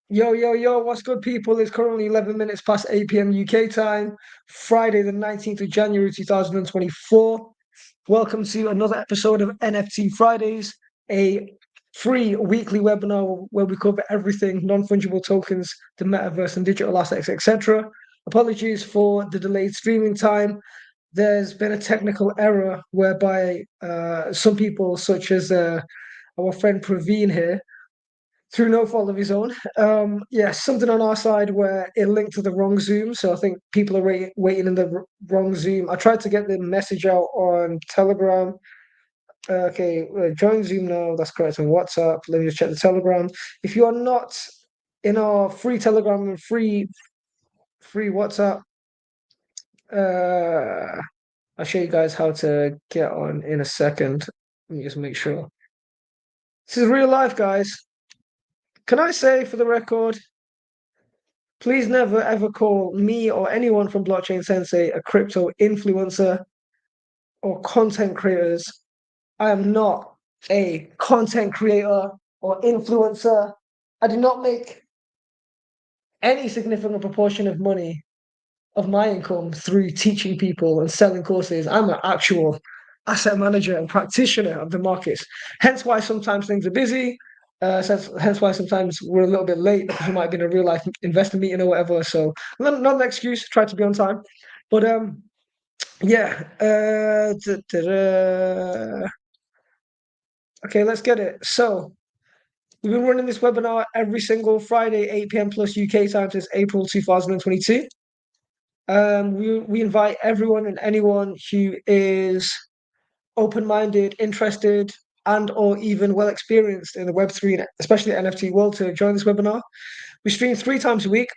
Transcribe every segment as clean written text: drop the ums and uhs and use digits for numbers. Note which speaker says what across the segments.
Speaker 1: Yo, yo, yo, what's good, people? It's currently 11 minutes past 8 p.m. UK time, Friday, the 19th of January, 2024. Welcome to another episode of NFT Fridays, a free weekly webinar where we cover everything non-fungible tokens, the metaverse, and digital assets, etc. Apologies for the delayed streaming time. There's been a technical error whereby some people, such as our friend Praveen here, through no fault of his own. Yeah, something on our side where it linked to the wrong Zoom. So I think people are waiting in the wrong Zoom. I tried to get the message out on Telegram. Okay, join Zoom now. That's correct on WhatsApp. Let me just check the Telegram. If you are not in our free Telegram and free WhatsApp, uh, I'll show you guys how to get on in a second. Let me just make sure. This is real life, guys. Can I say for the record, please never ever call me or anyone from Blockchain Sensei a crypto influencer or content creators. I am not a content creator or influencer. I do not make any significant proportion of money of my income through teaching people and selling courses. I'm an actual asset manager and practitioner of the markets. Hence why sometimes things are busy. Hence why sometimes we're a little bit late because we might be in a real life investor meeting or whatever. So not an excuse. Try to be on time. But yeah. Okay, let's get it. So we've been running this webinar every single Friday, 8 p.m. plus UK time since April 2022. We invite everyone and anyone who is open-minded, interested, and or even well experienced in the Web3 and especially NFT world to join this webinar. We stream 3 times a week,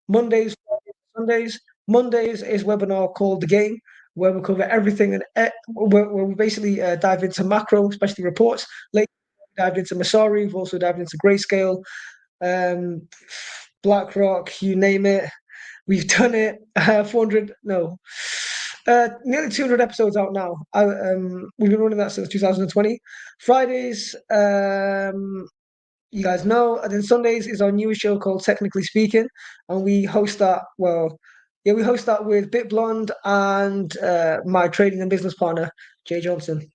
Speaker 1: Mondays, Fridays, Sundays. Mondays is webinar called The Game, where we cover everything and where we basically dive into macro, especially reports. Later, we dived into Masari. We've also dived into Grayscale, um, BlackRock, you name it. We've done it. 400, no, nearly 200 episodes out now. We've been running that since 2020. Fridays, you guys know. And then Sundays is our newest show called Technically Speaking, and we host that. Well, yeah, we host that with Bit Blonde and my trading and business partner, Jay Johnson.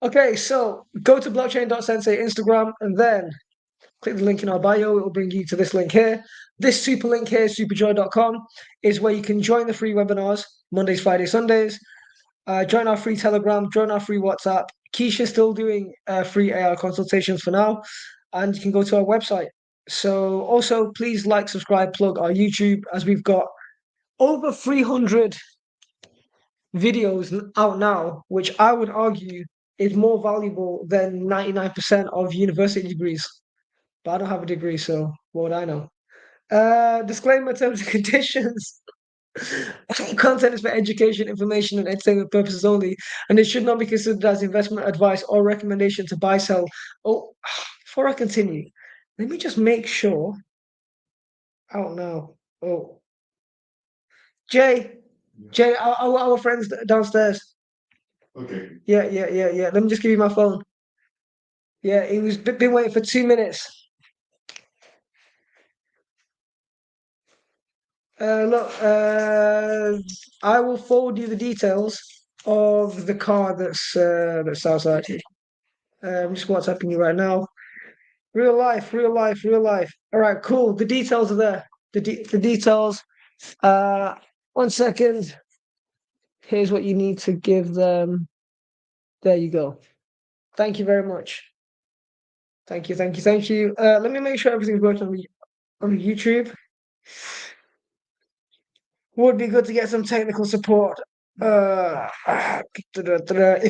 Speaker 1: Okay, so go to blockchain.sensei Instagram and then click the link in our bio. It will bring you to this link here. This super link here, superjoy.com, is where you can join the free webinars Mondays, Fridays, Sundays. Join our free Telegram, join our free WhatsApp. Keisha's still doing free AI consultations for now, and you can go to our website. So also, please like, subscribe, plug our YouTube, as we've got over 300 videos out now, which I would argue is more valuable than 99% of university degrees. But I don't have a degree, so what would I know? Disclaimer, terms and conditions. Content is for education, information, and entertainment purposes only, and it should not be considered as investment advice or recommendation to buy, sell. Oh, before I continue, let me just make sure. I don't know. Oh, Jay, Jay, our friends downstairs. Okay. Yeah. Let me just give you my phone. Yeah, he was been waiting for 2 minutes. Look, I will forward you the details of the car that's outside here. I'm just WhatsApping you right now. Real life, real life, real life. All right, cool. The details are there. The details. Uh, 1 second. Here's what you need to give them. There you go. Thank you very much. Thank you. Let me make sure everything's working on YouTube. Would be good to get some technical support. If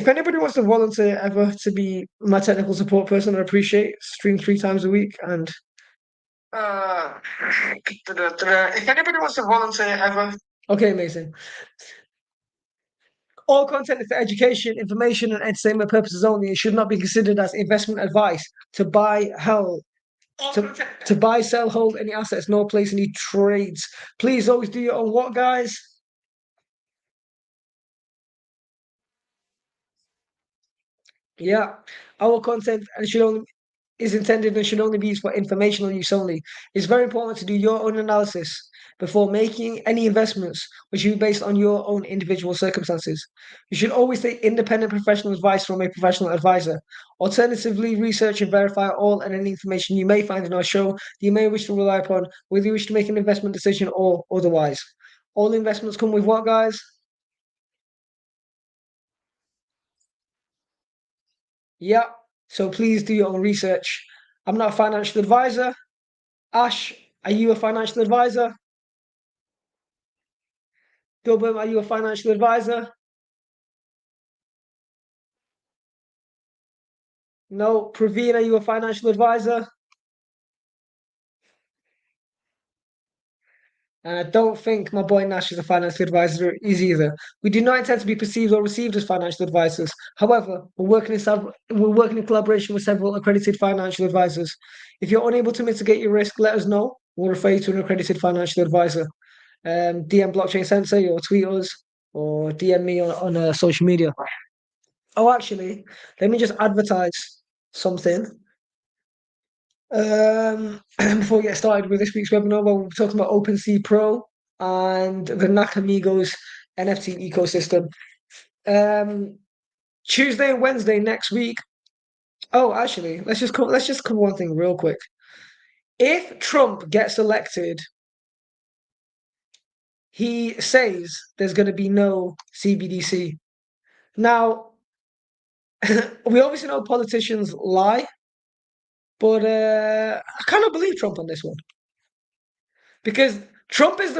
Speaker 1: anybody wants to volunteer ever to be my technical support person, I appreciate it. Stream 3 times a week and if anybody wants to volunteer ever. Okay, amazing. All content is for education, information, and entertainment purposes only. It should not be considered as investment advice to buy, hell, to buy, sell, hold any assets, nor place any trades. Please always do your own what, guys? Yeah, our content and should only is intended and should only be used for informational use only. It's very important to do your own analysis before making any investments, which will be based on your own individual circumstances. You should always take independent professional advice from a professional advisor. Alternatively, research and verify all and any information you may find in our show that you may wish to rely upon, whether you wish to make an investment decision or otherwise. All investments come with what, guys? Yeah. So please do your own research. I'm not a financial advisor. Ash, are you a financial advisor? Dublin, are you a financial advisor? No. Praveen, are you a financial advisor? And I don't think my boy Nash is a financial advisor is either. We do not intend to be perceived or received as financial advisors. However, we're working in collaboration with several accredited financial advisors. If you're unable to mitigate your risk, let us know. We'll refer you to an accredited financial advisor. DM Blockchain Sensei or tweet us or DM me on social media. Oh, actually, let me just advertise something. Before we get started with this week's webinar, well, we're talking about OpenSea Pro and the Nakamigos NFT ecosystem. Um, Tuesday and Wednesday next week. Oh, actually, let's just cover one thing real quick. If Trump gets elected, he says there's going to be no CBDC. Now, we obviously know politicians lie, but I kind of believe Trump on this one because Trump is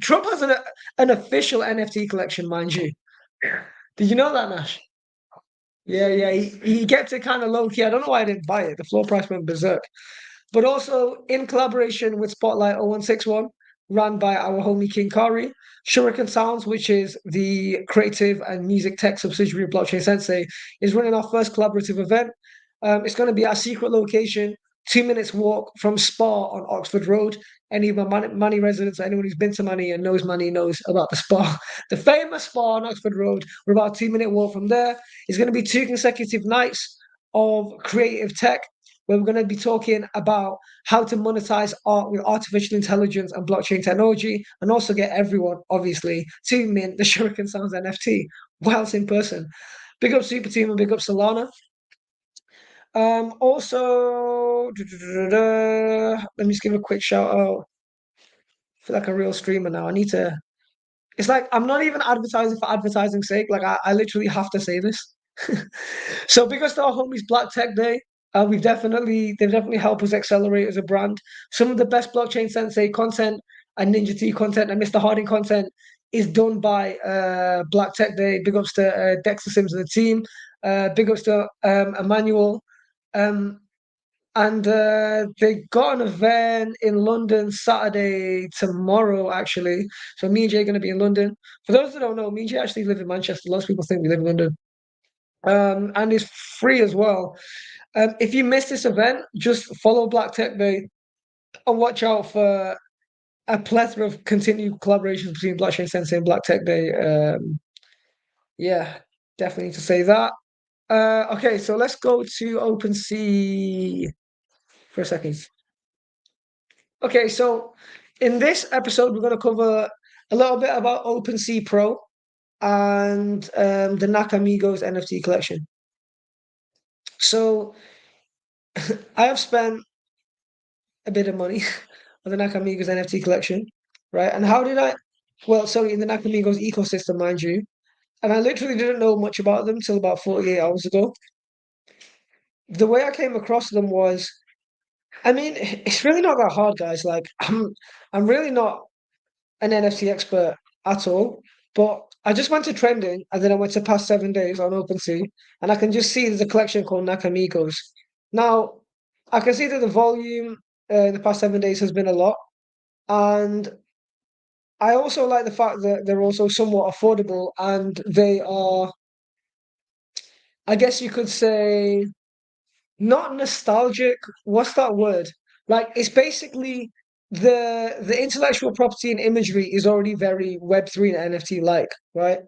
Speaker 1: Trump has an official NFT collection, mind you. Did you know that, Nash? Yeah, yeah. He kept it kind of low key. I don't know why I didn't buy it. The floor price went berserk. But also in collaboration with Spotlight 0161, run by our homie King Kari, Shuriken Sounds, which is the creative and music tech subsidiary of Blockchain Sensei, is running our first collaborative event. It's going to be our secret location, 2 minutes walk from Spa on Oxford Road. Any of my Money residents, anyone who's been to Money and knows Money knows about the Spa, the famous Spa on Oxford Road. We're about a 2 minute walk from there. It's going to be 2 consecutive nights of creative tech where we're going to be talking about how to monetize art with artificial intelligence and blockchain technology, and also get everyone, obviously, to mint the Shuriken Sounds NFT whilst in person. Big up Super Team and big up Solana. Also, let me just give a quick shout out. I feel like a real streamer now. I need to. It's like I'm not even advertising for advertising's sake. Like I literally have to say this. So because to our homies Black Tech Day, they've definitely helped us accelerate as a brand. Some of the best blockchain sensei content and Ninja T content and Mr. Harding content is done by Black Tech Day. Big ups to Dexter Sims and the team. Big ups to Emmanuel. Um, and they got an event in London Saturday tomorrow, actually. So me and Jay are going to be in London. For those that don't know, me and Jay actually live in Manchester. Lots of people think we live in London. And it's free as well. If you miss this event, just follow Black Tech Day and watch out for a plethora of continued collaborations between Blockchain Sensei and Black Tech Day. Yeah, definitely need to say that. Okay, so let's go to OpenSea for a second. Okay, so in this episode, we're going to cover a little bit about OpenSea Pro and the Nakamigos NFT collection. So I have spent a bit of money on the Nakamigos NFT collection, right? And how did I? Well, sorry, in the Nakamigos ecosystem, mind you. And I literally didn't know much about them till about 48 hours ago. The way I came across them was, I mean, it's really not that hard, guys. Like, I'm really not an NFT expert at all, but I just went to trending and then I went to past 7 days on OpenSea, and I can just see there's a collection called Nakamigos. Now, I can see that the volume in the past 7 days has been a lot, and I also like the fact that they're also somewhat affordable and they are, I guess you could say, not nostalgic. What's that word? Like it's basically the intellectual property and imagery is already very Web3 and NFT like, right?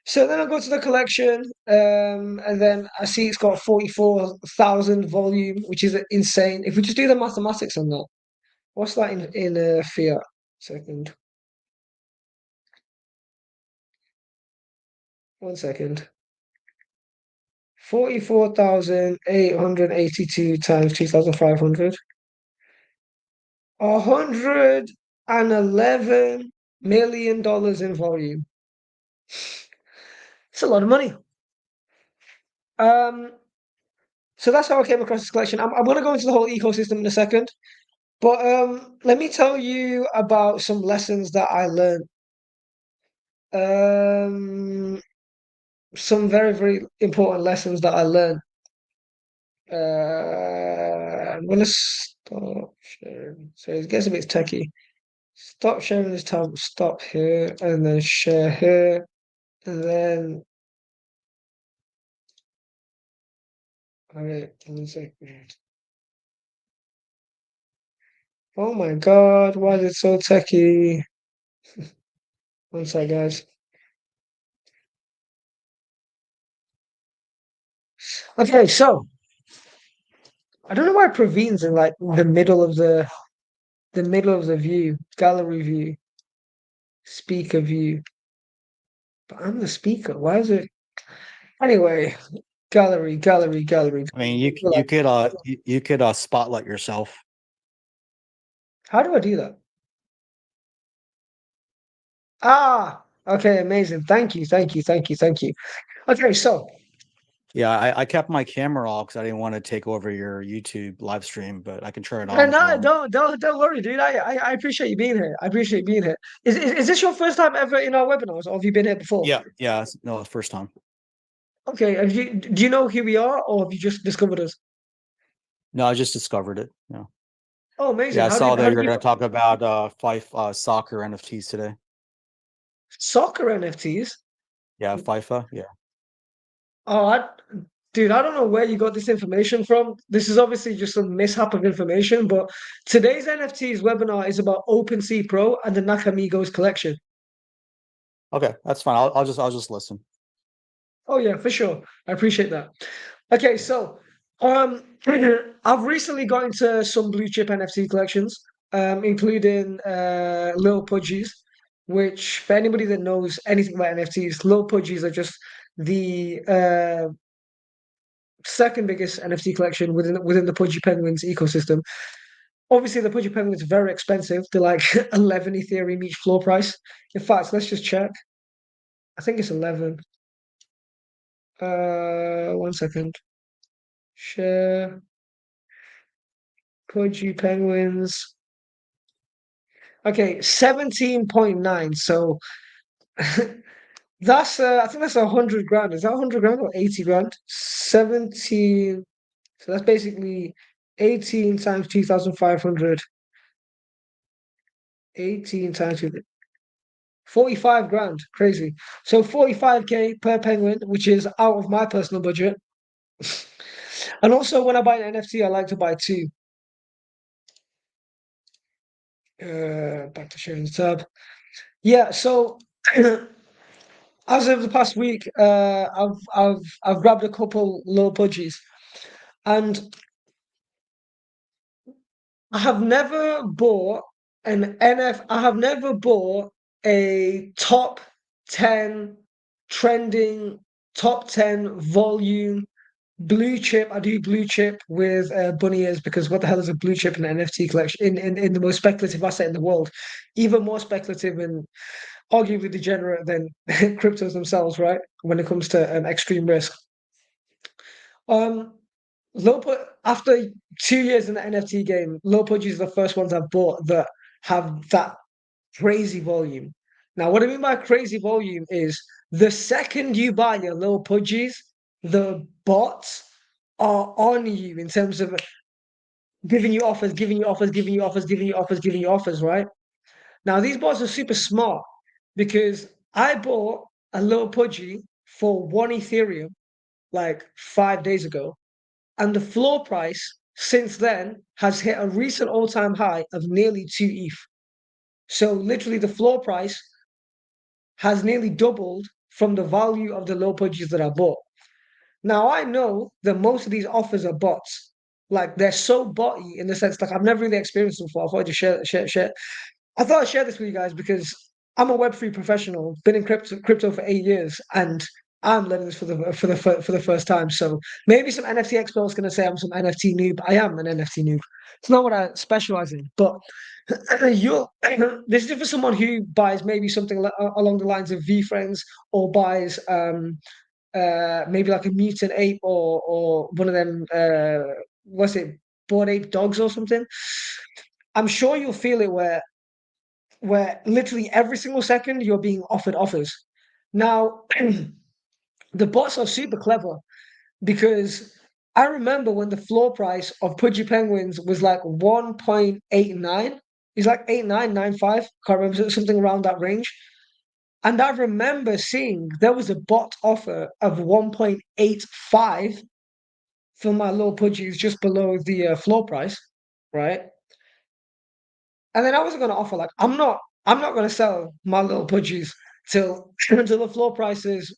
Speaker 1: So then I go to the collection, and then I see it's got 44,000 volume, which is insane. If we just do the mathematics on that, what's that in fiat? Second, 1 second. 44,882 times 2,500. $111 million in volume. It's a lot of money. Um, so that's how I came across this collection. I'm going to go into the whole ecosystem in a second, but let me tell you about some lessons that I learned. Um, some very, very important lessons that I learned. I'm gonna stop sharing. So it gets a bit techie. Stop sharing this tab. Stop here, and then share here, and then. All right, 1 second. Oh my God, why is it so techie? One sec, guys. Okay, so I don't know why Praveen's in like the middle of the view, gallery view, speaker view. But I'm the speaker. Why is it? Anyway, gallery, gallery, gallery.
Speaker 2: I mean, you
Speaker 1: Like,
Speaker 2: you could spotlight yourself.
Speaker 1: how do I do that? Ah, okay, amazing. Thank you, thank you, thank you, thank you. Okay, so
Speaker 2: Yeah, I kept my camera off because I didn't want to take over your YouTube live stream, but I can turn it
Speaker 1: no,
Speaker 2: on if you
Speaker 1: no,
Speaker 2: want.
Speaker 1: don't worry, dude. I appreciate you being here. I appreciate being here. Is this your first time ever in our webinars, or have you been here before?
Speaker 2: Yeah, yeah, no, first time.
Speaker 1: Okay, do you know who we are, or have you just discovered us?
Speaker 2: No, I just discovered it. Yeah,
Speaker 1: Oh, amazing.
Speaker 2: yeah, I
Speaker 1: How
Speaker 2: saw
Speaker 1: did
Speaker 2: that
Speaker 1: how
Speaker 2: you
Speaker 1: did
Speaker 2: were
Speaker 1: you
Speaker 2: going to talk about soccer NFTs today.
Speaker 1: soccer NFTs?
Speaker 2: Yeah, FIFA. Yeah.
Speaker 1: Oh, dude, I don't know where you got this information from. This is obviously just some mishap of information, but today's NFTs webinar is about OpenSea Pro and the Nakamigos collection.
Speaker 2: Okay, that's fine. I'll just listen.
Speaker 1: Oh yeah, for sure. I appreciate that. Okay, so I've recently got into some blue chip NFT collections, including Lil Pudgies, which for anybody that knows anything about NFTs, Lil Pudgies are just the second biggest NFT collection within the Pudgy Penguins ecosystem. Obviously, the Pudgy Penguins are very expensive. They're like 11 Ethereum each floor price. In fact, let's just check. I think it's 11. 1 second. Share Pudgy Penguins. Okay, 17.9. So that's I think that's 100 grand. Is that 100 grand or 80 grand? 17. So that's basically 18 times 2,500. 18 times 45 grand. Crazy. So 45K per penguin, which is out of my personal budget. And also when I buy an NFT, I like to buy two. Back to sharing the tab. Yeah, so as of the past week, I've grabbed a couple low pudgies, and I have never bought an NF. I have never bought a top 10 trending, top 10 volume blue chip. I do blue chip with bunny ears because what the hell is a blue chip in an NFT collection in the most speculative asset in the world, even more speculative and arguably degenerate than cryptos themselves, right? When it comes to extreme risk. Um, after 2 years in the NFT game, low pudgies are the first ones I've bought that have that crazy volume. Now, what I mean by crazy volume is the second you buy your low pudgies, the bots are on you in terms of giving you offers, giving you offers, giving you offers, giving you offers, giving you offers, right? Now, these bots are super smart because I bought a little pudgy for 1 Ethereum like 5 days ago, and the floor price since then has hit a recent all-time high of nearly 2 ETH. So literally the floor price has nearly doubled from the value of the low pudgies that I bought. Now I know that most of these offers are bots. Like they're so botty in the sense like I've never really experienced them before. I thought I'd just share. I thought I'd share this with you guys because I'm a Web3 professional, been in crypto for 8 years, and I'm learning this for the first time. So maybe some NFT experts going to say I'm some NFT noob. I am an NFT noob. It's not what I specialize in, but you're this is for someone who buys maybe something along the lines of VFriends or buys maybe like a mutant ape or one of them what's it, Bored Ape dogs or something. I'm sure you'll feel it where literally every single second you're being offered offers. Now, the bots are super clever because I remember when the floor price of Pudgy Penguins was like 1.89. It's like 8995. Can't remember, something around that range. And I remember seeing there was a bot offer of 1.85 for my little Pudgies just below the floor price, right? And then I wasn't going to offer like I'm not going to sell my little Pudgies till until the floor price is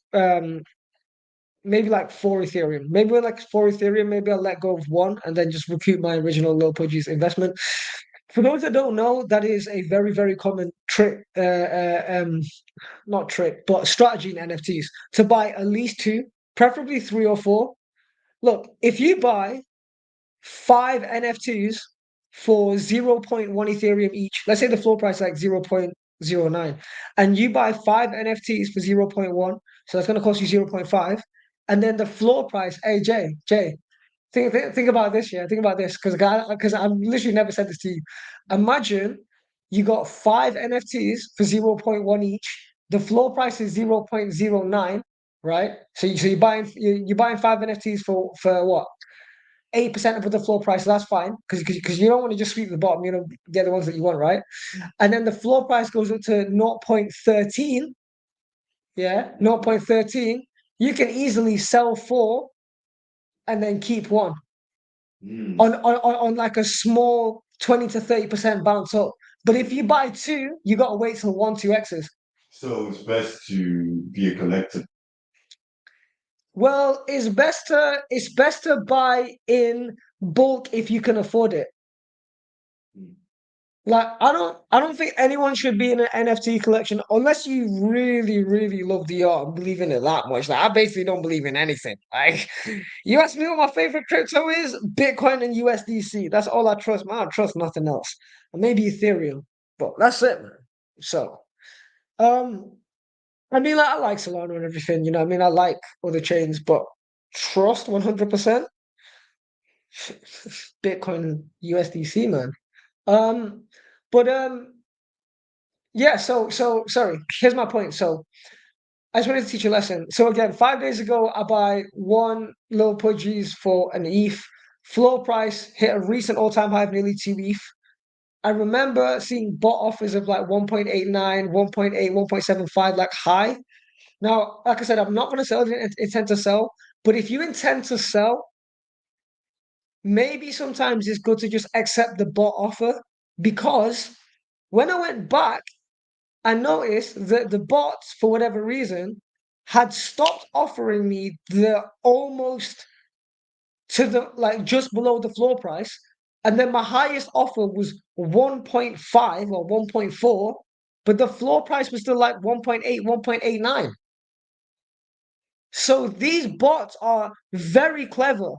Speaker 1: maybe like 4 Ethereum. Maybe with like 4 Ethereum, maybe I'll let go of one and then just recoup my original little Pudgies investment. For those that don't know, that is a very, very common trick, not trick, but strategy in NFTs to buy at least two, preferably three or four. Look, if you buy five NFTs for zero point 0.1 Ethereum each, let's say the floor price is like 0.09, and you buy five NFTs for 0.1, so that's going to cost you 0.5, and then the floor price, hey, Jay, think about this, yeah. Think about this, because I've literally never said this to you. Imagine you got five NFTs for 0.1 each. The floor price is 0.09, right? So you're buying five NFTs for what? 8% above the floor price. So that's fine because you don't want to just sweep the bottom. You know, get the ones that you want, right? And then the floor price goes up to 0.13. Yeah, 0.13. You can easily sell four and then keep one on like a small 20 to 30% bounce up. But if you buy two, you got to wait till 1, 2x's.
Speaker 3: So it's best to be a collector.
Speaker 1: Well, it's best to buy in bulk if you can afford it. Like I don't think anyone should be in an NFT collection unless you really, really love the art and believe in it that much. Like I basically don't believe in anything. Like you ask me what my favorite crypto is, Bitcoin and USDC. That's all I trust. Man, I don't trust nothing else. And maybe Ethereum, but that's it, man. So um I mean like I like Solana and everything, you know. I mean I like other chains, but trust 100% Bitcoin and USDC, man. Um but Yeah, so sorry. Here's my point. So I just wanted to teach you a lesson. So again, 5 days ago, I buy one little pudgies for an ETH. Floor price hit a recent all-time high of nearly 2 ETH. I remember seeing bot offers of like 1.89, 1.8, 1.75, like high. Now, like I said, I'm not going to sell if you intend to sell, but if you intend to sell, maybe sometimes it's good to just accept the bot offer because when I went back, I noticed that the bots, for whatever reason, had stopped offering me the almost to the like just below the floor price. And then my highest offer was 1.5 or 1.4, but the floor price was still like 1.8, 1.89. So these bots are very clever.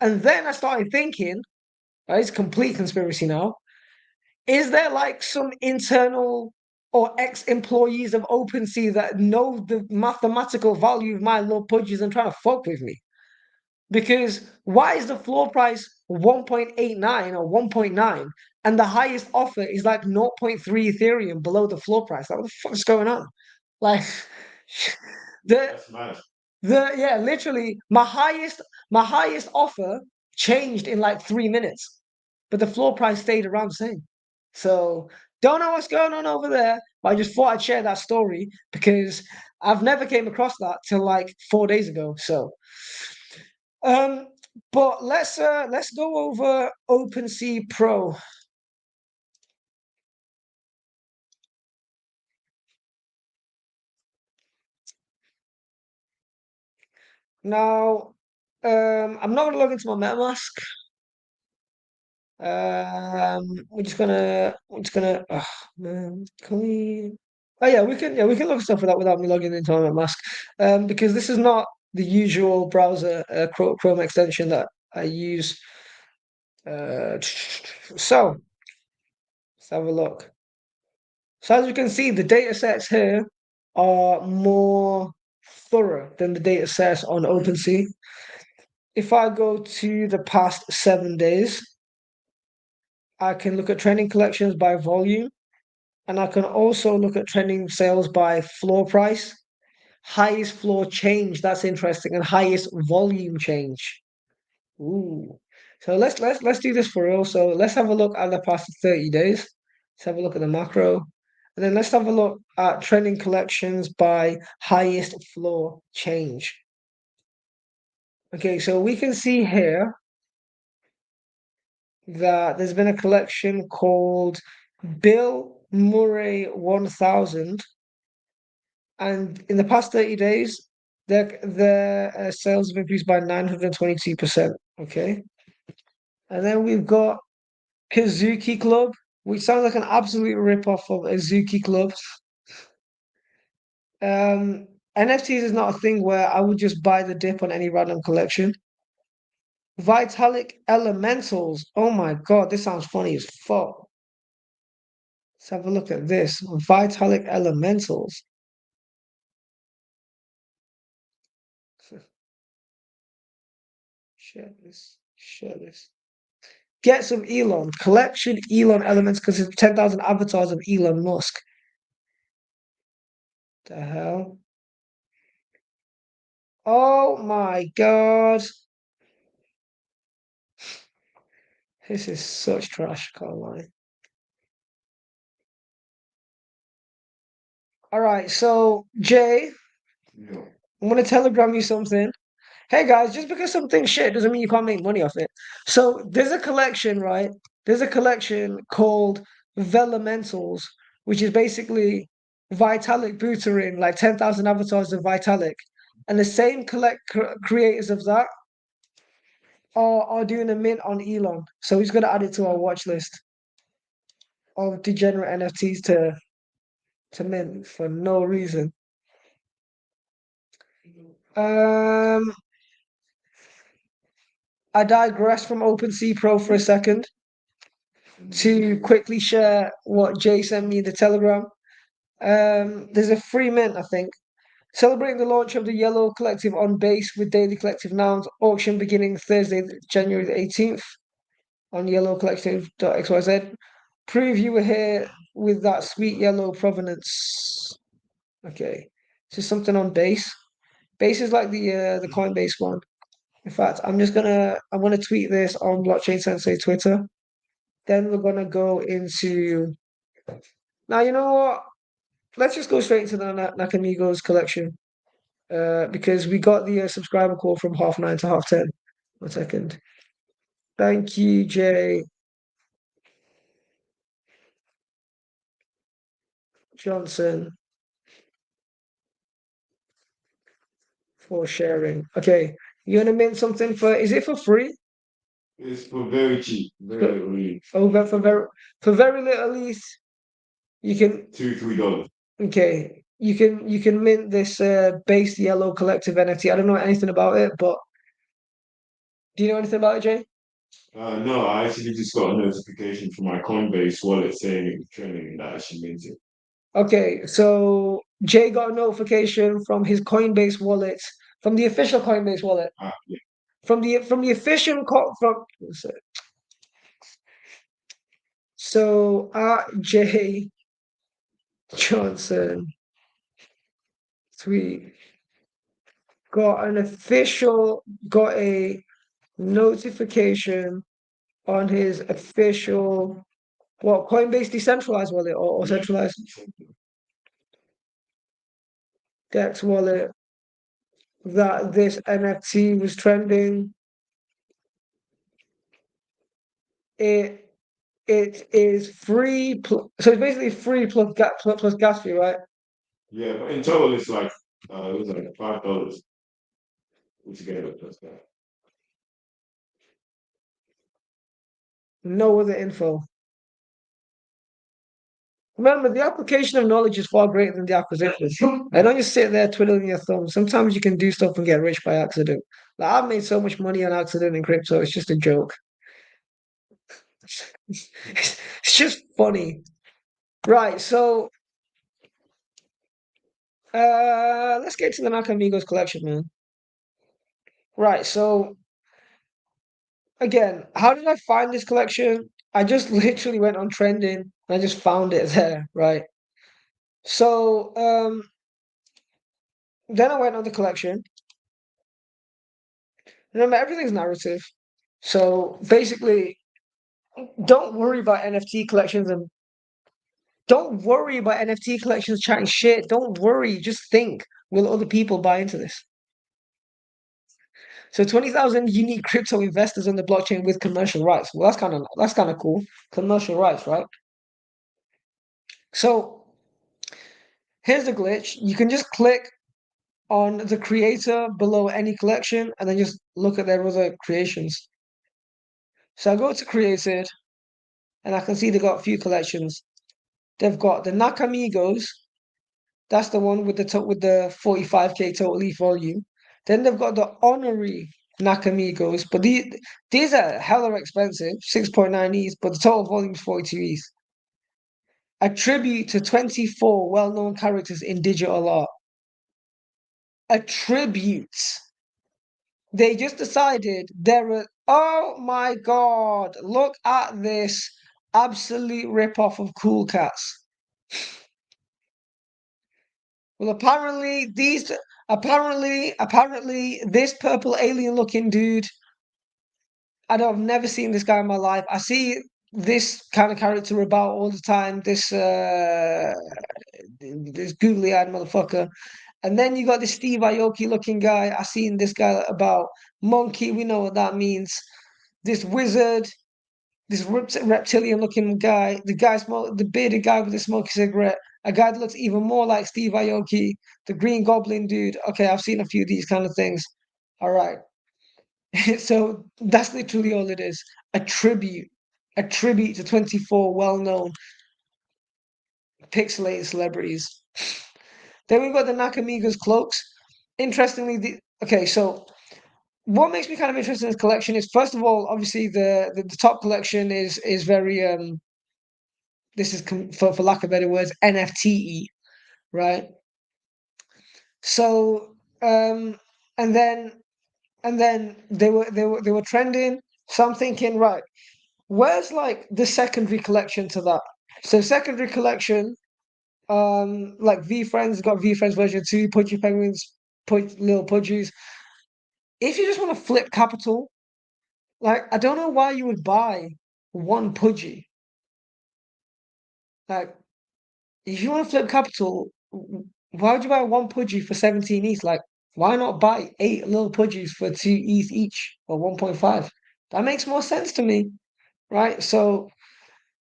Speaker 1: And then I started thinking, it's a complete conspiracy now. Is there like some internal or ex-employees of Opensea that know the mathematical value of my little pudges and trying to fuck with me? Because why is the floor price 1.89 or 1.9 and the highest offer is like 0.3 Ethereum below the floor price? Like, what the fuck's going on? Like the
Speaker 3: That's mad.
Speaker 1: yeah, literally my highest offer changed in like 3 minutes, but the floor price stayed around the same. So don't know what's going on over there, but I just thought I'd share that story because I've never came across that till like 4 days ago. So um but let's go over OpenSea Pro. Now, I'm not gonna log into my MetaMask. We're just gonna. Oh, man, can we? Oh yeah, we can look stuff without me logging into my MetaMask. Because this is not the usual browser Chrome extension that I use. So let's have a look. So as you can see, the data sets here are more thorough than the data sets on OpenSea. If I go to the past 7 days, I can look at trending collections by volume, and I can also look at trending sales by floor price, highest floor change. That's interesting, and highest volume change. Ooh. So let's do this for real. So let's have a look at the past 30 days. Let's have a look at the macro. And then let's have a look at trending collections by highest floor change. Okay, so we can see here that there's been a collection called Bill Murray 1000, and in the past 30 days, their sales have increased by 922%. Okay, and then we've got Kazuki Club, which sounds like an absolute rip-off of Azuki Club. NFTs is not a thing where I would just buy the dip on any random collection. Vitalik Elementals. Oh my god, this sounds funny as fuck. Let's have a look at this. Vitalik Elementals. Share this. Get some Elon. Collection Elon elements because it's 10,000 avatars of Elon Musk. The hell? Oh my god. This is such trash, can't lie. Alright, so Jay,
Speaker 3: Yeah.
Speaker 1: I'm gonna telegram you something. Hey guys, just because something's shit doesn't mean you can't make money off it. So there's a collection, right? There's a collection called Velamentals, which is basically Vitalik Buterin, like 10,000 avatars of Vitalik. And the same creators of that are doing a mint on Elon. So he's gonna add it to our watch list of degenerate NFTs to mint for no reason. Um I digress from OpenSea Pro for a second to quickly share what Jay sent me in the Telegram. There's a free mint, I think. Celebrating the launch of the Yellow Collective on Base with Daily Collective Nouns auction beginning Thursday, January the 18th on yellowcollective.xyz. Prove you were here with that sweet yellow provenance. Okay. So something on Base. Base is like the Coinbase one. In fact, I'm gonna tweet this on Blockchain Sensei Twitter. Then we're gonna go into now. You know what? Let's just go straight into the Nakamigos collection. Because we got the subscriber call from 9:30 to 10:30. 1 second. Thank you, Jay Johnson, for sharing. Okay, you gonna mint something for? Is it for free?
Speaker 3: It's for very cheap, very really
Speaker 1: Oh, but for very little, at least you can.
Speaker 3: $2-3.
Speaker 1: Okay, you can mint this base yellow collective NFT. I don't know anything about it, but do you know anything about it, Jay?
Speaker 3: No, I actually just got a notification from my Coinbase wallet saying it was trending and that I should mint it.
Speaker 1: Okay, so Jay got a notification from his Coinbase wallet, from the official Coinbase wallet,
Speaker 3: Yeah.
Speaker 1: from the official from. So Jay Johnson tweet got a notification on his official Coinbase decentralized wallet or centralized Dex wallet that this NFT was trending. It It is free, so it's basically free plus gas fee, right?
Speaker 3: Yeah, but in total it's like it was like $5. put together plus that.
Speaker 1: No other info. Remember, the application of knowledge is far greater than the acquisition. I don't just sit there twiddling your thumbs. Sometimes you can do stuff and get rich by accident. Like I've made so much money on accident in crypto, it's just a joke. It's just funny. Right, so let's get to the Nakamigos collection, man. Right, so again, how did I find this collection? I just literally went on trending and I just found it there, right? So then I went on the collection. Remember, everything's narrative. So basically, don't worry about NFT collections and don't worry about NFT collections chatting shit. Don't worry. Just think, will other people buy into this? So 20,000 unique crypto investors on the blockchain with commercial rights. Well, that's kind of cool. Commercial rights, right? So here's the glitch. You can just click on the creator below any collection and then just look at their other creations. So I go to created and I can see they've got a few collections. They've got the Nakamigos. That's the one with the 45k total ETH volume. Then they've got the honorary Nakamigos, but these are hella expensive, 6.9 ETH, but the total volume is 42 ETH. A tribute to 24 well-known characters in digital art. A tribute. They just decided oh my god, look at this absolute rip-off of Cool Cats. Well, apparently, this purple alien-looking dude. I've never seen this guy in my life. I see this kind of character about all the time. This googly-eyed motherfucker, and then you got this Steve Aoki-looking guy. I seen this guy about monkey. We know what that means. This wizard, this reptilian-looking guy. The bearded guy with the smoky cigarette. A guy that looks even more like Steve Aoki, the Green Goblin dude. Okay, I've seen a few of these kind of things. All right. So that's literally all it is. A tribute. A tribute to 24 well-known pixelated celebrities. Then we've got the Nakamigos cloaks. Interestingly, okay, so what makes me kind of interested in this collection is, first of all, obviously the top collection is very this is for lack of better words, NFT, right? So and then they were trending. So I'm thinking, right, where's like the secondary collection to that? So secondary collection, like VeeFriends got VeeFriends version 2, Pudgy Penguins, Little Pudgies. If you just want to flip capital, like I don't know why you would buy one Pudgy. Like if you want to flip capital, why would you buy one Pudgy for 17 ETH? Like, why not buy 8 little Pudgies for 2 ETH each or 1.5? That makes more sense to me, right? So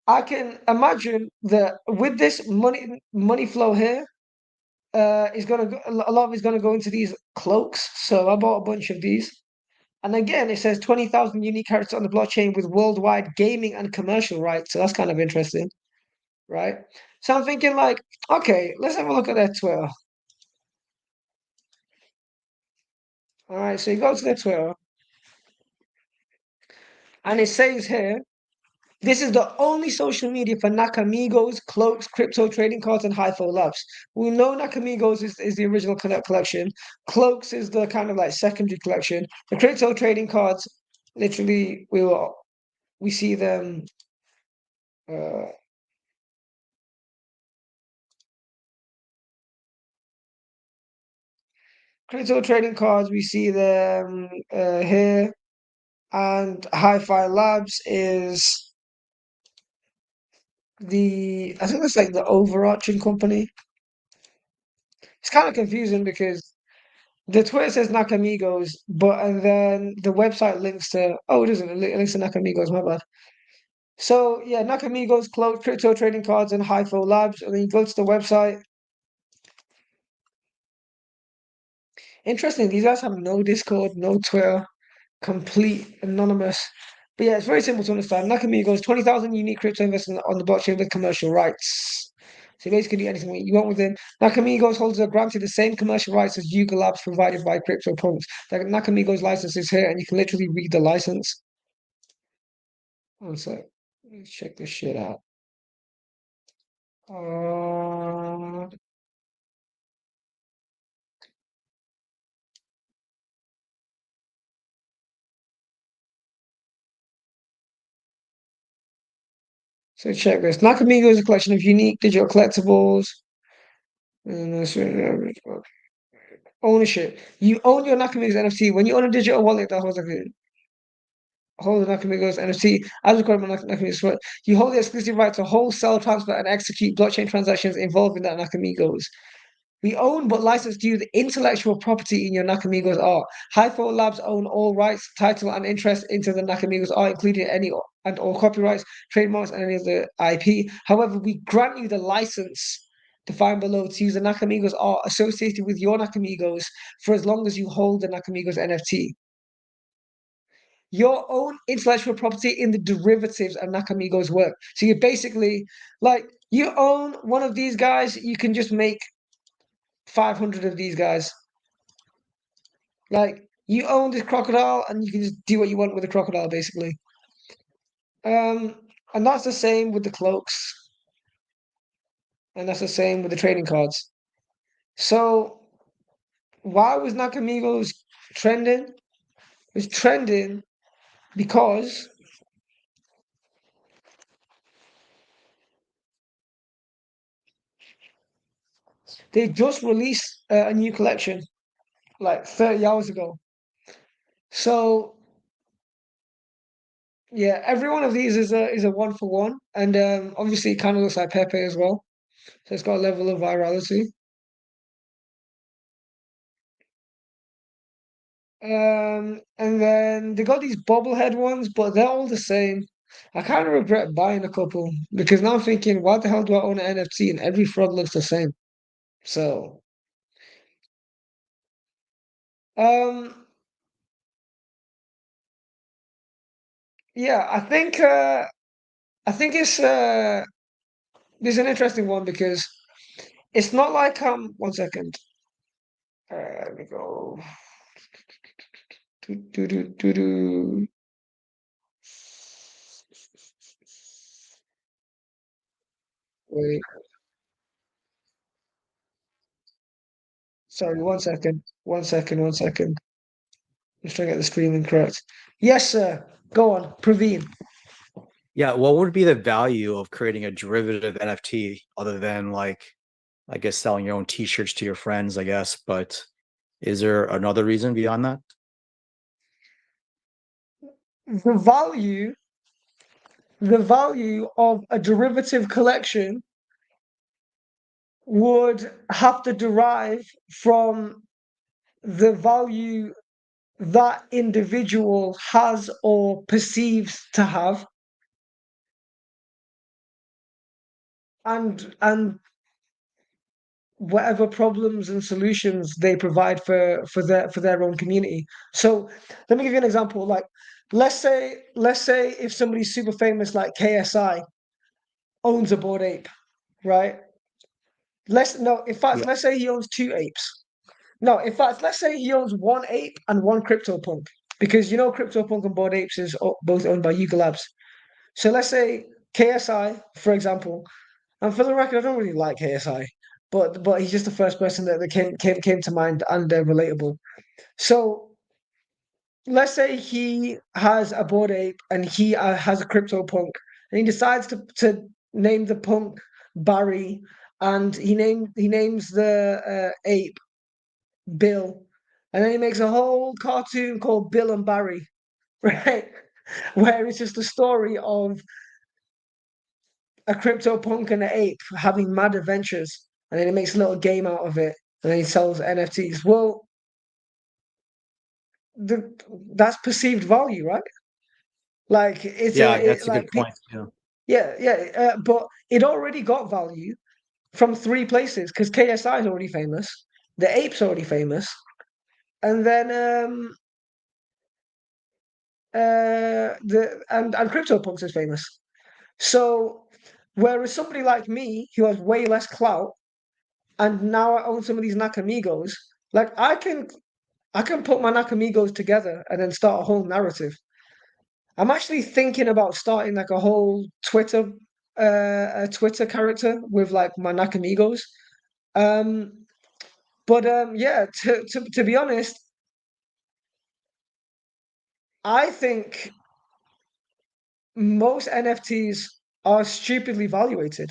Speaker 1: I can imagine that with this money flow here, is gonna go, a lot of it's gonna go into these cloaks. So I bought a bunch of these. And again, it says 20,000 unique characters on the blockchain with worldwide gaming and commercial rights. So that's kind of interesting, right? So I'm thinking like, okay, let's have a look at their Twitter. All right, so you go to their Twitter, and it says here, this is the only social media for Nakamigos, cloaks, crypto trading cards, and HIFO Labs. We know Nakamigos is the original collection. Cloaks is the kind of like secondary collection. The crypto trading cards, literally, we see them. Uh, Crypto trading cards, we see them here, and Hi-Fi Labs is I think that's like the overarching company. It's kind of confusing because the Twitter says Nakamigos, and then the website links to, oh, it doesn't, it links to Nakamigos, my bad. So yeah, Nakamigos, crypto trading cards, and HIFO Labs, and then you go to the website. Interesting. These guys have no Discord, no Twitter, complete anonymous. But yeah, it's very simple to understand. Nakamigos, 20,000 unique crypto investors on the blockchain with commercial rights. So you basically do anything you want with them. Nakamigos holders are granted the same commercial rights as Yuga Labs provided by CryptoPunks. The Nakamigos license is here, and you can literally read the license. One sec. Let's check this shit out. Uh, so check this. Nakamigos is a collection of unique digital collectibles. Ownership. You own your Nakamigos NFT. When you own a digital wallet that holds like hold the Nakamigos NFT as recorded by Nakamigos, you hold the exclusive right to hold, sell, transfer, and execute blockchain transactions involving that Nakamigos. We own but license to you the intellectual property in your Nakamigos art. Hypho Labs own all rights, title, and interest into the Nakamigos art, including any and all copyrights, trademarks, and any of the IP. However, we grant you the license defined below to use the Nakamigos art associated with your Nakamigos for as long as you hold the Nakamigos NFT. Your own intellectual property in the derivatives of Nakamigos work. So you basically like you own one of these guys, you can just make 500 of these guys. Like you own this crocodile and you can just do what you want with the crocodile, basically. And that's the same with the cloaks, and that's the same with the trading cards. So why was Nakamigos trending? It was trending because they just released a new collection like 30 hours ago. So yeah, every one of these is a one for one, and obviously it kind of looks like Pepe as well. So it's got a level of virality. And then they got these bobblehead ones, but they're all the same. I kind of regret buying a couple because now I'm thinking, why the hell do I own an NFT and every frog looks the same? So, um, yeah, I think it's an interesting one because it's not like 1 second. Let me go. Do, do, do, do, do. Wait, sorry, 1 second. 1 second, 1 second. Just trying to get the streaming correct. Yes, sir. Go on, Praveen.
Speaker 2: Yeah, what would be the value of creating a derivative NFT other than like, I guess, selling your own t-shirts to your friends, I guess, but is there another reason beyond that?
Speaker 1: The value, the value of a derivative collection would have to derive from the value that individual has or perceives to have, and whatever problems and solutions they provide for their own community. So let me give you an example. Like let's say if somebody's super famous like KSI owns a Bored Ape, right? Let's no, in fact,
Speaker 2: Yeah.
Speaker 1: let's say he owns two apes. No, in fact, let's say he owns one ape and one CryptoPunk. Because CryptoPunk and Bored Apes is both owned by Yuga Labs. So let's say KSI, for example, and for the record, I don't really like KSI, but he's just the first person that came to mind and they're relatable. So let's say he has a Bored Ape and he has a CryptoPunk, and he decides to name the punk Barry, and he names the ape Bill, and then he makes a whole cartoon called Bill and Barry, right? Where it's just a story of a CryptoPunk and an ape having mad adventures, and then he makes a little game out of it, and then he sells NFTs. Well, the that's perceived value, right? Like it's
Speaker 2: Yeah, that's a
Speaker 1: like
Speaker 2: good point. Yeah.
Speaker 1: yeah, but it already got value from three places because KSI is already famous, the ape's already famous, and then and CryptoPunks is famous. So whereas somebody like me who has way less clout and now I own some of these Nakamigos, like I can put my Nakamigos together and then start a whole narrative. I'm actually thinking about starting like a whole a Twitter character with like my Nakamigos. Um, but yeah, to be honest, I think most NFTs are stupidly valuated.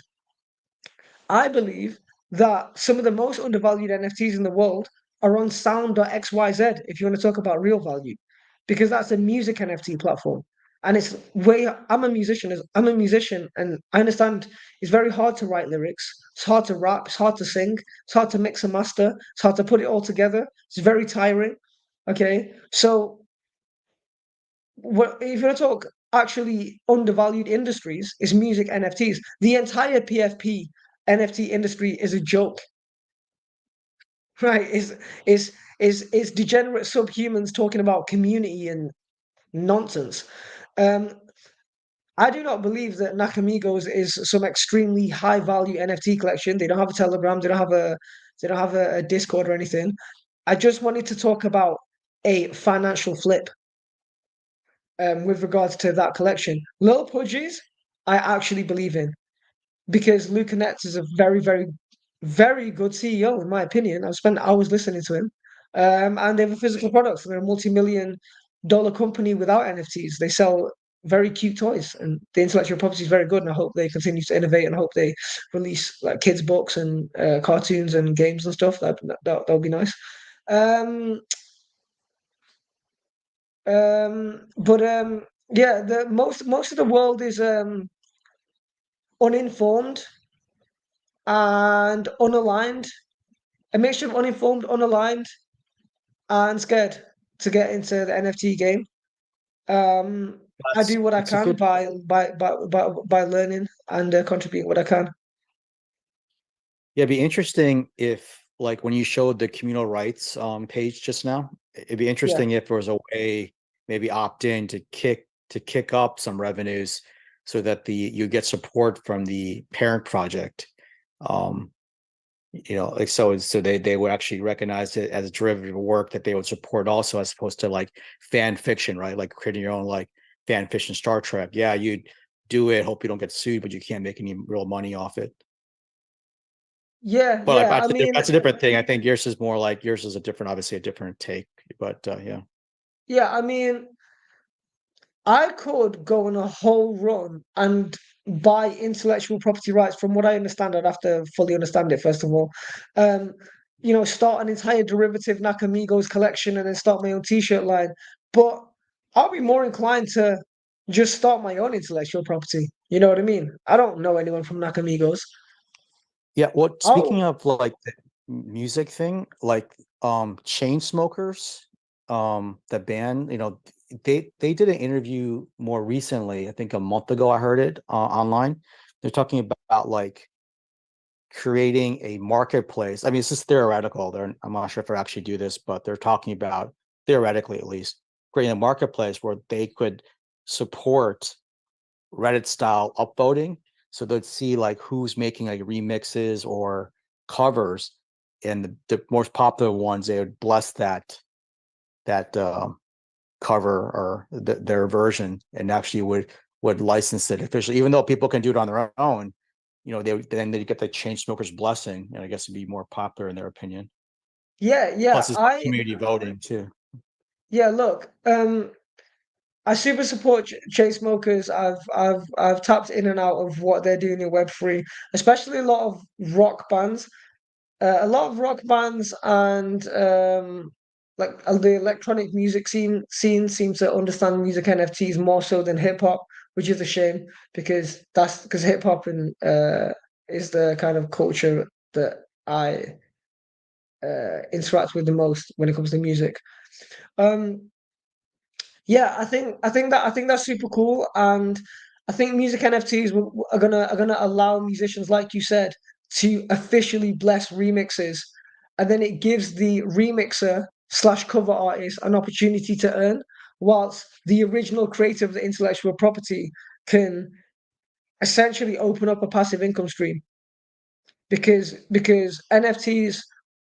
Speaker 1: I believe that some of the most undervalued NFTs in the world are on sound.xyz if you want to talk about real value, because that's a music NFT platform. And it's way I'm a musician and I understand it's very hard to write lyrics, it's hard to rap, it's hard to sing, it's hard to mix and master, it's hard to put it all together. It's very tiring. Okay. So what if you want to talk actually undervalued industries is music NFTs. The entire PFP NFT industry is a joke, right? Is degenerate subhumans talking about community and nonsense. Um, I do not believe that Nakamigos is some extremely high value NFT collection. They don't have a Telegram, they don't have a Discord or anything. I just wanted to talk about a financial flip with regards to that collection. Little Pudgies, I actually believe in because Luca Netz is a very, very, very good CEO, in my opinion. I've spent hours listening to him. And they have a physical product. They're a multi-million-dollar company without NFTs. They sell very cute toys, and the intellectual property is very good. And I hope they continue to innovate, and I hope they release like kids' books and cartoons and games and stuff. That would be nice. Um, but yeah, the most of the world is uninformed and unaligned, a mixture of uninformed, unaligned, and scared to get into the NFT game. I
Speaker 2: That's
Speaker 1: do what I
Speaker 2: it's a
Speaker 1: can
Speaker 2: good
Speaker 1: by learning and contributing what I can.
Speaker 2: Yeah, it'd be interesting if, like, when you showed the communal rights page just now, it'd be
Speaker 1: Yeah,
Speaker 2: interesting if there was a way maybe opt in to kick up some revenues so that you get support from the parent project. Um, like so they would actually recognize it as a derivative work that they would support also, as opposed to like fan fiction, right? Like creating your own like fan fiction Star Trek. Yeah, you'd do it, hope you don't get sued, but you can't make any real money off it.
Speaker 1: yeah,
Speaker 2: But like
Speaker 1: yeah. I mean,
Speaker 2: that's a different thing. I think yours is more like yours is a different, obviously a different take. But yeah,
Speaker 1: yeah. I mean, I could go on a whole run and buy intellectual property rights. From what I understand, I'd have to fully understand it first of all. Um, start an entire derivative Nakamigos collection and then start my own t-shirt line. But I'll be more inclined to just start my own intellectual property. You know what I mean? I don't know anyone from Nakamigos.
Speaker 2: yeah. Well,
Speaker 1: Oh,
Speaker 2: speaking of like the music thing, like chain smokers, the band, they did an interview more recently. I think a month ago, I heard it online. They're talking about like creating a marketplace. I mean, this is theoretical. I'm not sure if they actually do this, but they're talking about, theoretically at least, creating a marketplace where they could support Reddit style upvoting. So they'd see like who's making like remixes or covers, and the most popular ones, they would bless that cover or their version, and actually would license it officially, even though people can do it on their own. They get the chain smokers blessing, and I guess it'd be more popular in their opinion.
Speaker 1: yeah, yeah.
Speaker 2: Plus, it's
Speaker 1: I
Speaker 2: community voting too.
Speaker 1: yeah. Look, I super support chain smokers. I've tapped in and out of what they're doing in Web3, especially a lot of rock bands. A lot of rock bands and like the electronic music scene seems to understand music NFTs more so than hip hop, which is a shame because hip hop and is the kind of culture that I interact with the most when it comes to music. Um, yeah, I think that's super cool, and I think music NFTs are gonna allow musicians, like you said, to officially bless remixes, and then it gives the remixer slash cover artist an opportunity to earn, whilst the original creator of the intellectual property can essentially open up a passive income stream. Because NFTs,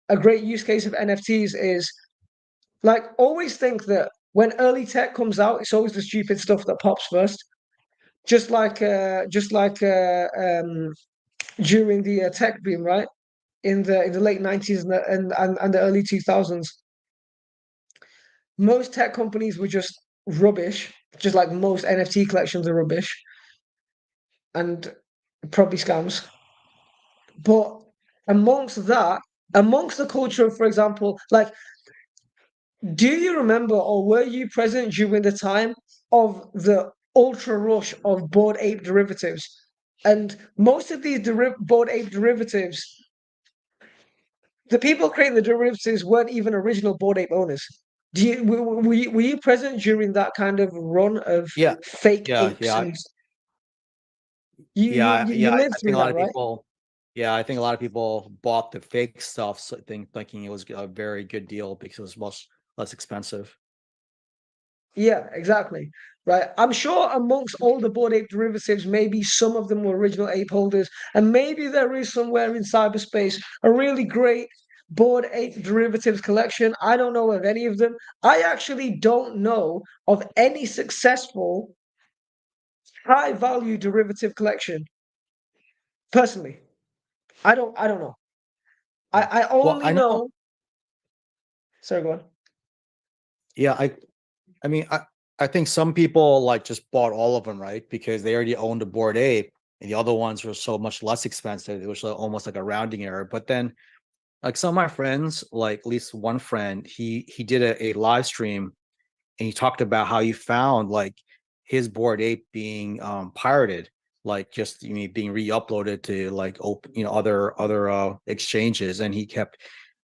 Speaker 1: a great use case of NFTs is like always think that when early tech comes out, it's always the stupid stuff that pops first. Just like during the tech boom, right? In the late 90s and the early 2000s, most tech companies were just rubbish, just like most NFT collections are rubbish and probably scams. But amongst that, amongst the culture of, for example, like, do you remember or were you present during the time of the ultra rush of Bored Ape derivatives? And most of these Bored Ape derivatives, the people creating the derivatives weren't even original Bored Ape owners. Were you present during that kind of run of
Speaker 2: Yeah,
Speaker 1: fake
Speaker 2: yeah,
Speaker 1: apes?
Speaker 2: yeah,
Speaker 1: And you
Speaker 2: yeah.
Speaker 1: lived
Speaker 2: I think
Speaker 1: through
Speaker 2: a lot
Speaker 1: that,
Speaker 2: of
Speaker 1: right?
Speaker 2: people, yeah, I think a lot of people bought the fake stuff, thinking it was a very good deal because it was much less expensive.
Speaker 1: Yeah, exactly. Right. I'm sure amongst all the Bored Ape derivatives, maybe some of them were original ape holders, and maybe there is somewhere in cyberspace a really great Bored Ape derivatives collection. I don't know of any of them. I actually don't know of any successful high value derivative collection. Personally, I don't know. I,
Speaker 2: Yeah.
Speaker 1: I
Speaker 2: Well,
Speaker 1: only
Speaker 2: I know.
Speaker 1: know. Sorry, go on.
Speaker 2: Yeah, I mean, I think some people like just bought all of them, right? Because they already owned a Bored Ape, and the other ones were so much less expensive. It was almost like a rounding error. But then, like some of my friends, like at least one friend, he did a live stream and he talked about how he found like his Bored Ape being pirated, like just being re-uploaded to like other exchanges, and he kept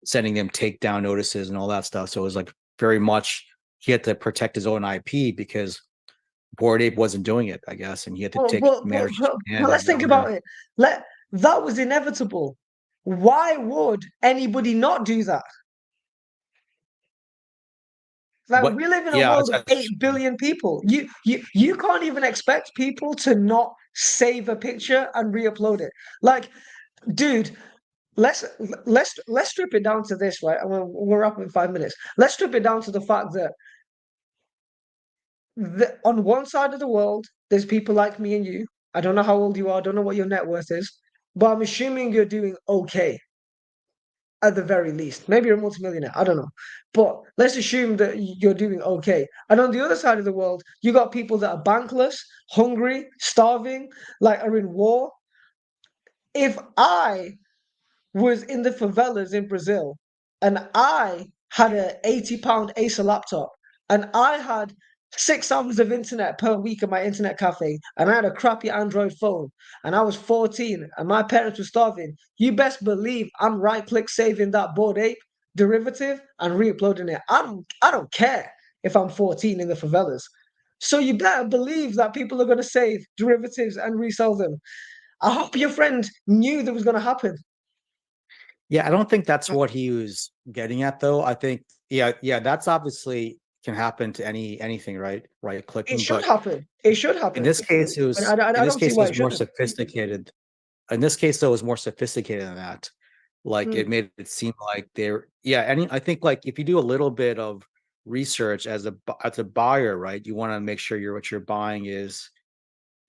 Speaker 2: sending them takedown notices and all that stuff. So it was like very much he had to protect his own IP because Bored Ape wasn't doing it, I guess, and he had to
Speaker 1: But,
Speaker 2: take
Speaker 1: but, but,
Speaker 2: matters
Speaker 1: but,
Speaker 2: in
Speaker 1: but
Speaker 2: hand
Speaker 1: let's
Speaker 2: and
Speaker 1: think
Speaker 2: go there.
Speaker 1: about it. That was inevitable. Why would anybody not do that? Like
Speaker 2: What?
Speaker 1: we live in a
Speaker 2: Yeah,
Speaker 1: world of 8 billion people. You can't even expect people to not save a picture and re-upload it. Like, dude, let's let's strip it down to this, right? And we're up in 5 minutes. Let's strip it down to the fact that on one side of the world, there's people like me and you. I don't know how old you are. I don't know what your net worth is, but I'm assuming you're doing okay at the very least. Maybe you're a multimillionaire. I don't know. But let's assume that you're doing okay. And on the other side of the world, you got people that are bankless, hungry, starving, like are in war. If I was in the favelas in Brazil and I had an £80 Acer laptop and I had 6 hours of internet per week at my internet cafe and I had a crappy Android phone and I was 14 and my parents were starving, you best believe I'm right click saving that Bored Ape derivative and re-uploading it. I don't care if I'm 14 in the favelas. So you better believe that people are going to save derivatives and resell them. I hope your friend knew that was going to happen.
Speaker 2: Yeah, I don't think that's what he was getting at, though. I think, yeah, that's obviously can happen to anything, right? Right
Speaker 1: It
Speaker 2: clicking,
Speaker 1: should
Speaker 2: but
Speaker 1: happen. It should
Speaker 2: in
Speaker 1: happen.
Speaker 2: this case, it
Speaker 1: And
Speaker 2: was
Speaker 1: I don't see why it
Speaker 2: more
Speaker 1: shouldn't.
Speaker 2: sophisticated. In this case, though, it was more sophisticated than that. Like it
Speaker 1: Mm,
Speaker 2: made it seem like they're, yeah. Any, I think like if you do a little bit of research as a buyer, right, you want to make sure what you're buying is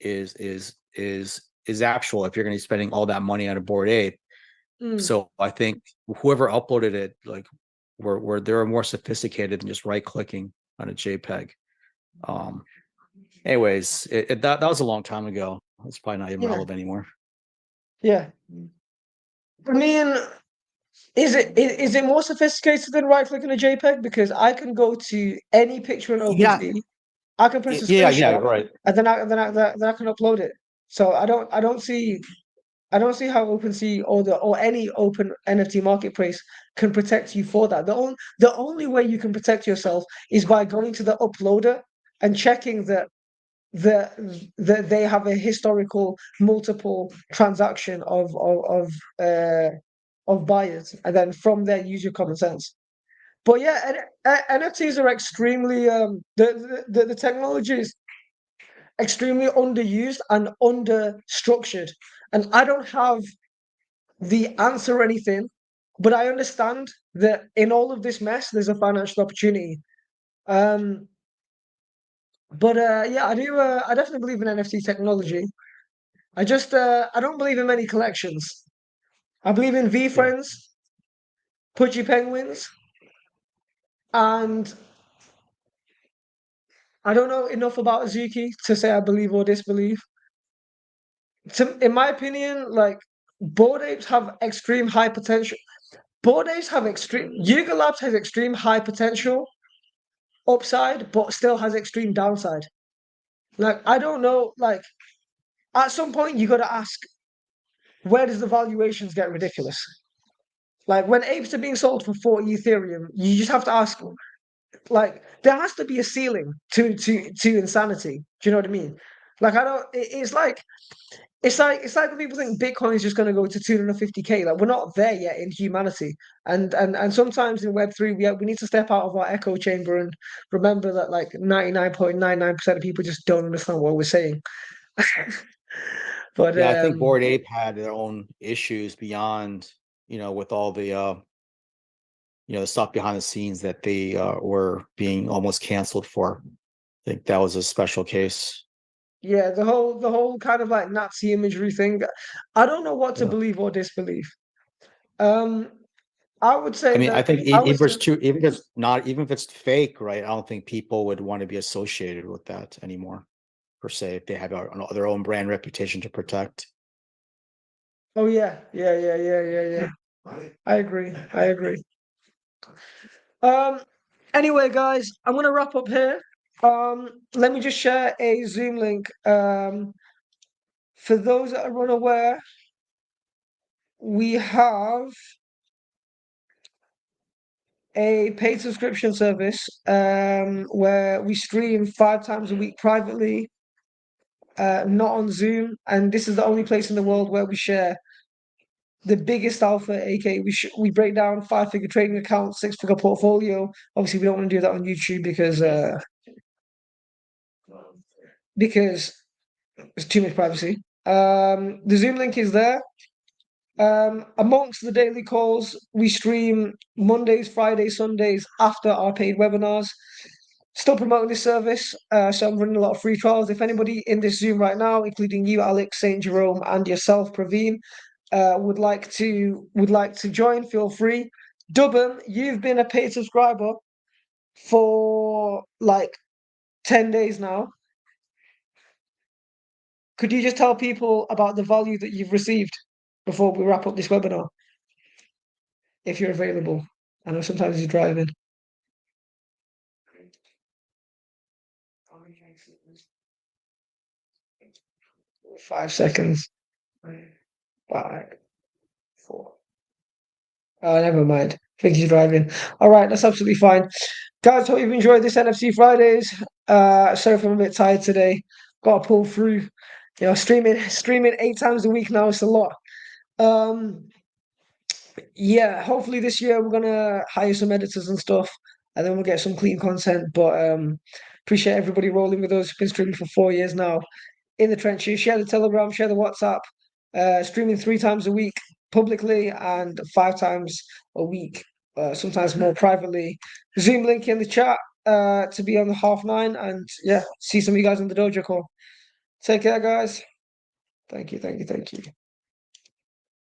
Speaker 2: is is actual. If you're going to be spending all that money on a Bored Ape.
Speaker 1: mm.
Speaker 2: So I think whoever uploaded it, like, were they were more sophisticated than just right clicking on a JPEG. Um, anyways, that was a long time ago. It's probably not even
Speaker 1: Yeah,
Speaker 2: relevant anymore.
Speaker 1: yeah. I mean, is it more sophisticated than right clicking a JPEG? Because I can go to any picture in
Speaker 2: Yeah,
Speaker 1: OpenSea, I can press a
Speaker 2: yeah,
Speaker 1: screenshot,
Speaker 2: right.
Speaker 1: and then I can upload it. So I don't see how OpenSea or any open NFT marketplace can protect you for that. The only way you can protect yourself is by going to the uploader and checking that they have a historical multiple transaction of buyers, and then from there use your common sense. But yeah, NFTs are extremely the technology is extremely underused and under structured, and I don't have the answer or anything, but I understand that in all of this mess, there's a financial opportunity. Um, but yeah, I do. I definitely believe in NFT technology. I don't believe in many collections. I believe in V
Speaker 2: Yeah.
Speaker 1: Friends, Pudgy Penguins, and I don't know enough about Azuki to say I believe or disbelieve. In my opinion, like Bored Apes have extreme high potential. Bored Apes have extreme. Yuga Labs has extreme high potential upside, but still has extreme downside. Like I don't know. Like at some point, you got to ask, where does the valuations get ridiculous? Like when apes are being sold for 40 Ethereum, you just have to ask, like there has to be a ceiling to insanity. Do you know what I mean? Like I don't. It's like when people think Bitcoin is just going to go to 250K. Like we're not there yet in humanity, and sometimes in Web3 we need to step out of our echo chamber and remember that like 99.99% of people just don't understand what we're saying. But
Speaker 2: Yeah, I think Bored Ape had their own issues beyond, with all the the stuff behind the scenes that they were being almost canceled for. I think that was a special case.
Speaker 1: yeah, the whole kind of like Nazi imagery thing. I don't know what to
Speaker 2: Yeah.
Speaker 1: believe or disbelieve. Um, I would
Speaker 2: I
Speaker 1: say
Speaker 2: mean, I
Speaker 1: that
Speaker 2: think
Speaker 1: I
Speaker 2: even
Speaker 1: would
Speaker 2: if
Speaker 1: say,
Speaker 2: it's true, even if it's not, even if it's fake, right? I don't think people would want to be associated with that anymore, per se, if they have their own brand reputation to protect.
Speaker 1: oh yeah. I agree. I agree. Um, anyway, guys, I'm gonna wrap up here. Let me just share a Zoom link. For those that are unaware, we have a paid subscription service where we stream 5 times a week privately, not on Zoom, and this is the only place in the world where we share the biggest alpha, aka we break down 5-figure trading accounts, 6-figure portfolio. Obviously, we don't want to do that on YouTube because it's too much privacy. The Zoom link is there. Amongst the daily calls, we stream Mondays, Fridays, Sundays after our paid webinars. Still promoting this service, so I'm running a lot of free trials. If anybody in this Zoom right now, including you, Alex, Saint Jerome, and yourself, Praveen, would like to join, feel free. Dubham, you've been a paid subscriber for like 10 days now. Could you just tell people about the value that you've received before we wrap up this webinar, if you're available? I know sometimes you're driving. 5 seconds. 5, 4. Oh, never mind. Think he's driving. All right, that's absolutely fine. Guys, hope you've enjoyed this NFC Fridays. Sorry if I'm a bit tired today. Got to pull through. Streaming 8 times a week now. It's a lot. Um, yeah, hopefully this year we're gonna hire some editors and stuff, and then we'll get some clean content. But appreciate everybody rolling with us. Been streaming for 4 years now. In the trenches, share the Telegram, share the WhatsApp. Streaming 3 times a week publicly and 5 times a week, sometimes more privately. Zoom link in the chat to be on the 9:30, and yeah, see some of you guys in the dojo call. Take care, guys. Thank you.